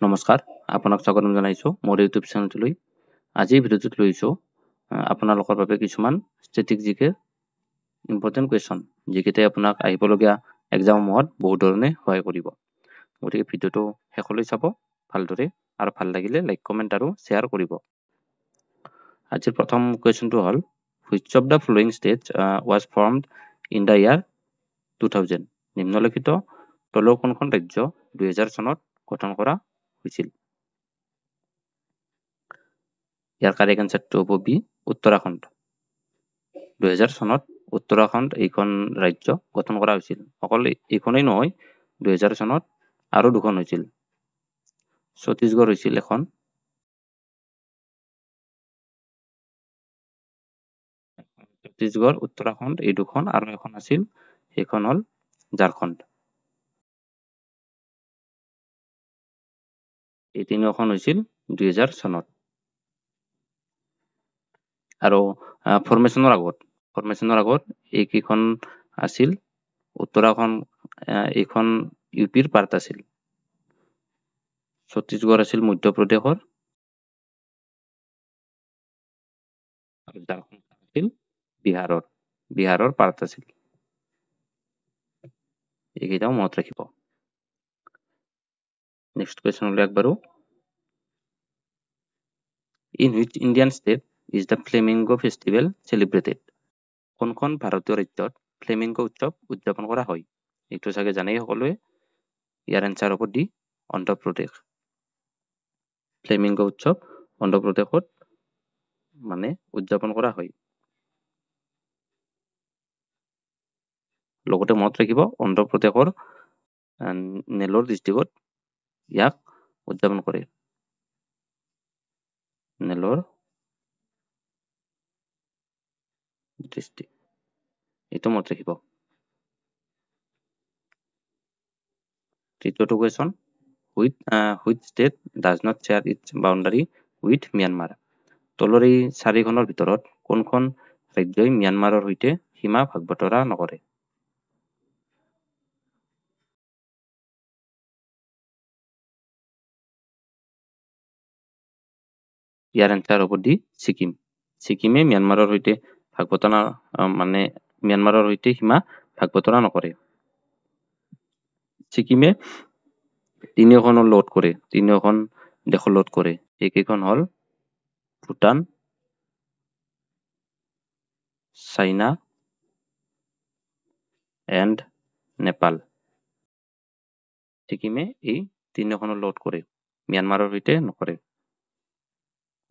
নমস্কাৰ, আপোনাক স্বাগতম জনাইছোঁ মোৰ ইউটিউব চেনেলটোলৈ। আজিৰ ভিডিঅ'টোত লৈছোঁ আপোনালোকৰ বাবে কিছুমান ষ্টেটিক জিকে ইম্পৰ্টেণ্ট কুৱেশ্যন, যিকেইটাই আপোনাক আহিবলগীয়া এক্সামসমূহত বহু ধৰণে সহায় কৰিব। গতিকে ভিডিঅ'টো শেষলৈ চাব ভালদৰে, আৰু ভাল লাগিলে লাইক, কমেণ্ট আৰু শ্বেয়াৰ কৰিব। আজিৰ প্ৰথম কুৱেশ্যনটো হ'ল, which of the following states was formed in the year 2000? নিম্নলিখিত তলৰ কোনখন ৰাজ্য 2000 চনত গঠন কৰা হৈছিল? ইয়াৰ কাৰেক্ট এনচাৰটো হ'ব বি, উত্তৰাখণ্ড। 2000 চনত উত্তৰাখণ্ড এইখন ৰাজ্য গঠন কৰা হৈছিল। অকল এইখনেই নহয়, 2000 চনত আৰু দুখন হৈছিল। ছত্তীশগড় হৈছিল এখন, ছত্তীশগড়, উত্তৰাখণ্ড এই দুখন, আৰু এখন আছিল, সেইখন হ'ল ঝাৰখণ্ড। এই তিনিওখন হৈছিল 2000 চনত। আৰু ফৰ্মেশ্যনৰ আগত এইকেইখন আছিল, উত্তৰাখণ্ড এইখন ইউপিৰ পাৰ্ট আছিল, ছত্তীশগড় আছিল মধ্যপ্ৰদেশৰ, আৰু ঝাৰখণ্ড আছিল বিহাৰৰ পাৰ্ট আছিল। এইকেইটাও মনত ৰাখিব। নেক্সট কুৱেশ্যনলৈ আগবাঢ়ো। In which Indian state is the flamingo festival celebrated? কোনখন ভাৰতীয় ৰাজ্যত ফ্লেমিংগো উৎসৱ উদযাপন কৰা হয়? এইটো চাগে জানেই সকলোৱে। ইয়াৰ এনচাৰ হ'ব ডি, অন্ধ্ৰপ্ৰদেশ। ফ্লেমিংগো উৎসৱ অন্ধ্ৰপ্ৰদেশত মানে উদযাপন কৰা হয়। লগতে মনত ৰাখিব, অন্ধ্ৰপ্ৰদেশৰ নেলোৰ ডিষ্ট্ৰিক্টত ইয়াক উদযাপন কৰে। নেলোৰ ডিষ্ট্ৰিক্ট, এইটো মনত ৰাখিব। তৃতীয়টো question, which state does not share its boundary with Myanmar? তলৰ এই চাৰিখনৰ ভিতৰত কোনখন ৰাজ্যই ম্যানমাৰৰ সৈতে সীমা ভাগ বতৰা নকৰে? ইয়াৰ এনচাৰ হ'ব ডি, ছিকিম। ছিকিমে ম্যানমাৰৰ সৈতে ভাগ বতৰা ম্যানমাৰৰ সৈতে সীমা ভাগ বতৰা নকৰে। ছিকিমে তিনিওখন দেশৰ লগত কৰে। এইকেইখন হ'ল ভূটান, চাইনা এণ্ড নেপাল। ছিকিমে এই তিনিওখনৰ লগত কৰে, ম্যানমাৰৰ সৈতে নকৰে।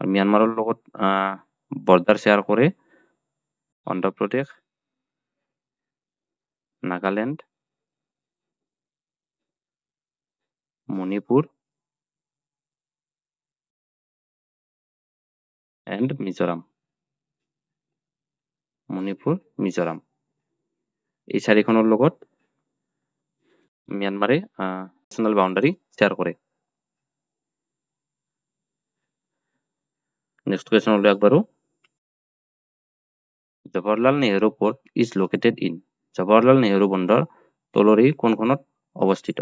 ম্যানমাৰৰ লগত বৰ্ডাৰ শ্বেয়াৰ কৰে অন্ধ্ৰপ্ৰদেশ, নাগালেণ্ড, মণিপুৰ এণ্ড মিজোৰাম। এই চাৰিখনৰ লগত ম্যানমাৰে নেশ্যনেল বাউণ্ডাৰী শ্বেয়াৰ কৰে। নেক্সট কুৱেশ্যনলৈ আগবাঢ়ো। Jawaharlal Nehru port is located in? Jawaharlal Nehru বন্দৰ তলৰ এই কোনখনত অৱস্থিত?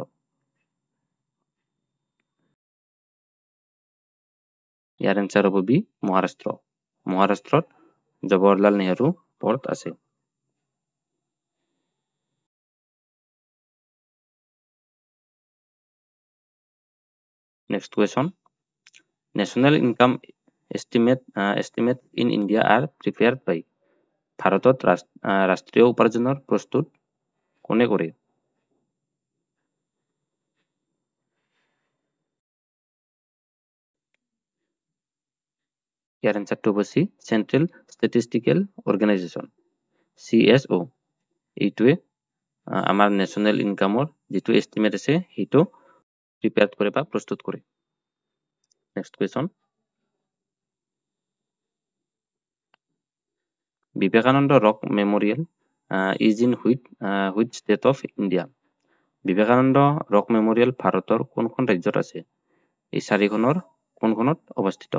ইয়াৰ এনচাৰ হ'ব বি, মহাৰাষ্ট্ৰ। মহাৰাষ্ট্ৰত জৱাহৰলাল নেহৰু পোৰ্ট আছে। Next question, national income estimate in India are prepared by? ভাৰতত ৰাষ্ট্ৰীয় উপাৰ্জনৰ প্ৰস্তুত কোনে কৰে? ইয়াৰ এনচাৰটো হ'ব C, central statistical organisation, CSO। এইটোৱে আমাৰ নেশ্যনেল ইনকামৰ যিটো এষ্টিমেট আছে সেইটো প্ৰিপেয়াৰ কৰে বা প্ৰস্তুত কৰে। Next question, Vivekananda rock memorial is in which state of India? Vivekananda rock memorial ভাৰতৰ কোনখন ৰাজ্যত আছে? এই চাৰিখনৰ কোনখনত অৱস্থিত?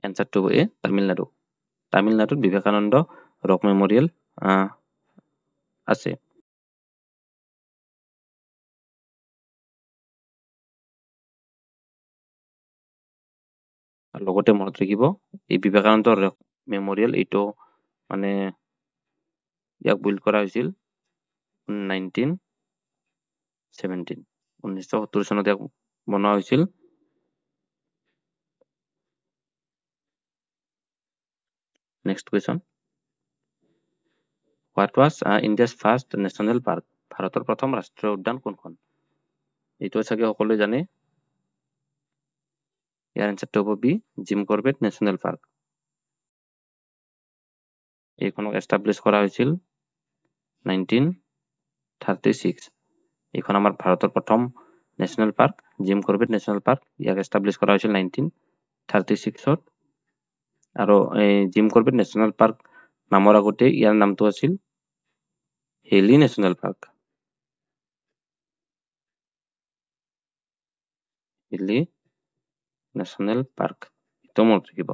এনচাৰটো হ'ব এ, তামিলনাডু। তামিলনাডুত বিবেকানন্দ ৰক মেমৰিয়েল আছে। লগতে মনত ৰাখিব এই বিবেকানন্দ মেমৰিয়েল এইটো মানে ইয়াক বিল্ড কৰা হৈছিল 1970 চনত ইয়াক বনোৱা হৈছিল। Next question, what was India's first national park? ভাৰতৰ প্ৰথম ৰাষ্ট্ৰীয় উদ্যান কোনখন? এইটো চাগে সকলোৱে জানে। ইয়াৰ এনচাৰটো হ'ব B, Jim Corbett national park. এইখনক এষ্টাব্লিছ কৰা হৈছিল 1936। এইখন আমাৰ ভাৰতৰ প্ৰথম national park, Jim Corbett national park. ইয়াক এষ্টাব্লিছ কৰা হৈছিল 1936ত। আৰু এই জিম কৰবেট নেশ্যনেল পাৰ্ক নামৰ আগতে ইয়াৰ নামটো আছিল হেলি নেশ্যনেল পাৰ্ক। হেলি নেশ্যনেল পাৰ্ক, এইটো মনত ৰাখিব।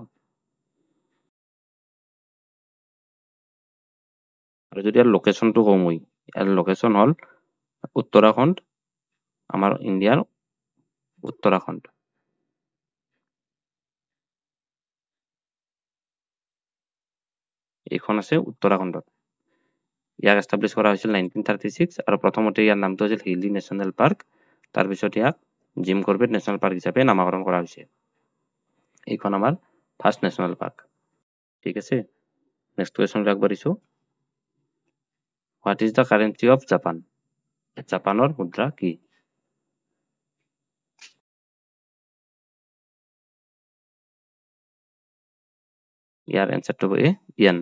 আৰু যদি ইয়াৰ লোকেশ্যনটো কওঁ মই, ইয়াৰ লোকেশ্যন হ'ল উত্তৰাখণ্ড, আমাৰ ইণ্ডিয়াৰ উত্তৰাখণ্ড। এইখন আছে উত্তৰাখণ্ডত। ইয়াক এষ্টাব্লিছ কৰা হৈছিল 1936 আৰু প্ৰথমতে ইয়াৰ নামটো আছিল হিলি নেশ্যনেল পাৰ্ক। তাৰপিছত ইয়াক জিম কৰবেট নেশ্যনেল পাৰ্ক হিচাপে নামাকৰণ কৰা হৈছে। এইখন আমাৰ ফাৰ্ষ্ট নেশ্যনেল পাৰ্ক। ঠিক আছে, নেক্সট কুৱেশ্যনলৈ আগবাঢ়িছোঁ। What is the currency of Japan? জাপানৰ মুদ্ৰা কি? ইয়াৰ এনচাৰটো হ'ব এ, ইয়েন।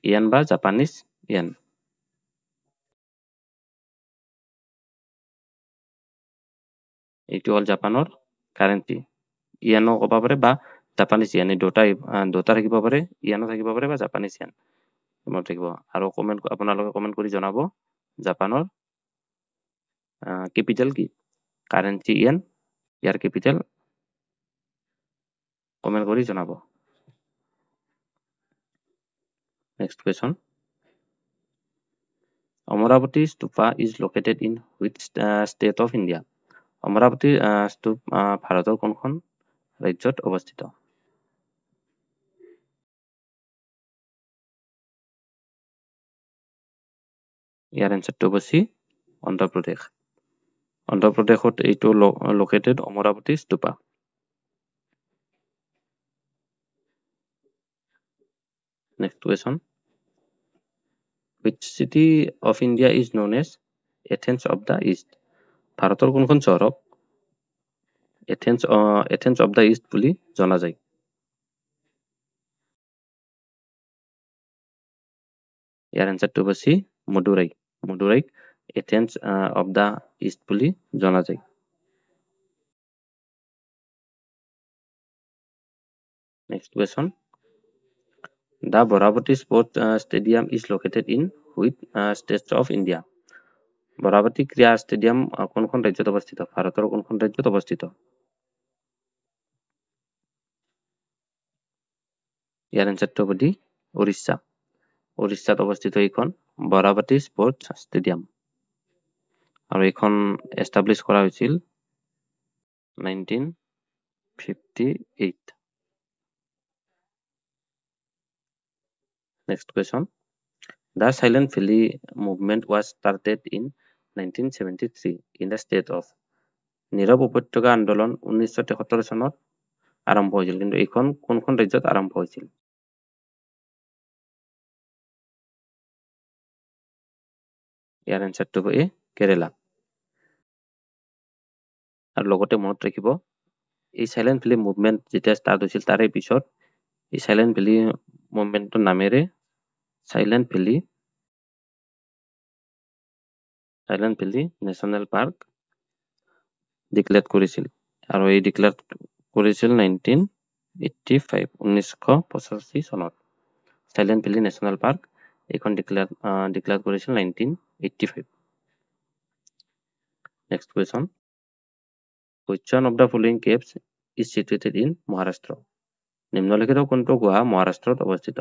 ইয়েন বা জাপানিজ ইয়েন। এইটো হ'ল জাপানৰ কাৰেঞ্চি। ইয়েনো ক'ব পাৰে বা জাপানিজ ইয়েন, এই দুটা থাকিব পাৰে, ইয়েনো থাকিব পাৰে বা জাপানিজ ইয়েন মনত থাকিব। আৰু আপোনালোকে কমেণ্ট কৰি জনাব জাপানৰ কেপিটেল কি? কাৰেঞ্চি ইয়েন, ইয়াৰ কেপিটেল কমেণ্ট কৰি জনাব। Next question, Amaravati Stupa is located in which state of India? Amaravati Stupa ভাৰতৰ কোনখন ৰাজ্যত অৱস্থিত? ইয়াৰ এনচাৰটো হ'ব চি, অন্ধ্ৰপ্ৰদেশ। অন্ধ্ৰপ্ৰদেশত এইটো located Amaravati Stupa. Next question, which city of India is known as Athens of the East? ভাৰতৰ কোনখন চহৰক এথেন্স অফ দ্য ইষ্ট বুলি জনা যায়? ইয়াৰ এনচাৰটো হ'ব চি, মদুৰাই। মদুৰাইক এথেন্স অফ দ্য ইষ্ট বুলি জনা যায়। Next question, the Barabati sports stadium is located in which state of India? Barabati ক্ৰীড়া ষ্টেডিয়াম কোনখন ৰাজ্যত অৱস্থিত? ভাৰতৰ কোনখন ৰাজ্যত অৱস্থিত? ইয়াৰ এনচাৰটো হ'ব ডি, উৰিষ্যা। উৰিষ্যাত অৱস্থিত এইখন বৰাৱতী স্পৰ্টছ ষ্টেডিয়াম। আৰু এইখন এষ্টাব্লিছ কৰা হৈছিল 1958। Next question, the silent valley movement was started in 1973 in the state of? নীৰৱ উপত্যকা আন্দোলন 1973 চনত আৰম্ভ হৈছিল, কিন্তু এইখন কোনখন ৰাজ্যত আৰম্ভ হৈছিল? ইয়াৰ এনচাৰটো হ'ব এ, কেৰেলা। আৰু লগতে মনত ৰাখিব এই চাইলেণ্ট ভেলী মুভমেণ্ট যেতিয়া ষ্টাৰ্ট হৈছিল তাৰে পিছত এই চাইলেণ্ট ভেলী মুভমেণ্টৰ নামেৰে silent valley national park declare কৰিছিল। আৰু এই ডিক্লেয়াৰ কৰিছিল 1985 চনত। চাইলেণ্ট ভেলী নেশ্যনেল পাৰ্ক এইখন ডিক্লেয়াৰ কৰিছিল 1985। Next question, which one of the following caves is situated in Maharashtra? নিম্নলিখিত কোনটো গুহা মহাৰাষ্ট্ৰত অৱস্থিত?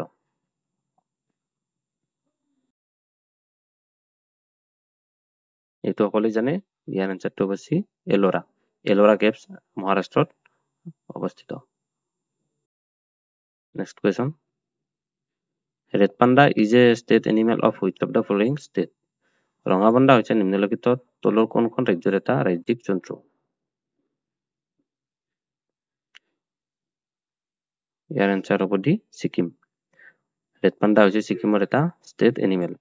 এইটো সকলোৱে জানে। ইয়াৰ এনচাৰটো হ'ব চি, এলোৰা। এলোৰা কেভছ মহাৰাষ্ট্ৰত অৱস্থিত। Next question, red panda is a state animal of which of the following state? ৰঙা পাণ্ডা হৈছে নিম্নলিখিত তলৰ কোনখন ৰাজ্যৰ এটা ৰাজ্যিক জন্তু? ইয়াৰ এনচাৰ হ'ব ডি ছিকিম। ৰেড পাণ্ডা হৈছে ছিকিমৰ এটা ষ্টেট এনিমেল।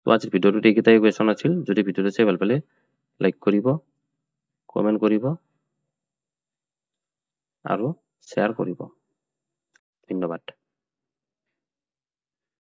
তো আজিৰ ভিডিঅ'টোত এইকেইটাই কুৱেশ্যন আছিল। যদি ভিডিঅ'টো চাই ভাল পালে লাইক কৰিব, কমেণ্ট কৰিব আৰু শ্বেয়াৰ কৰিব। ধন্যবাদ।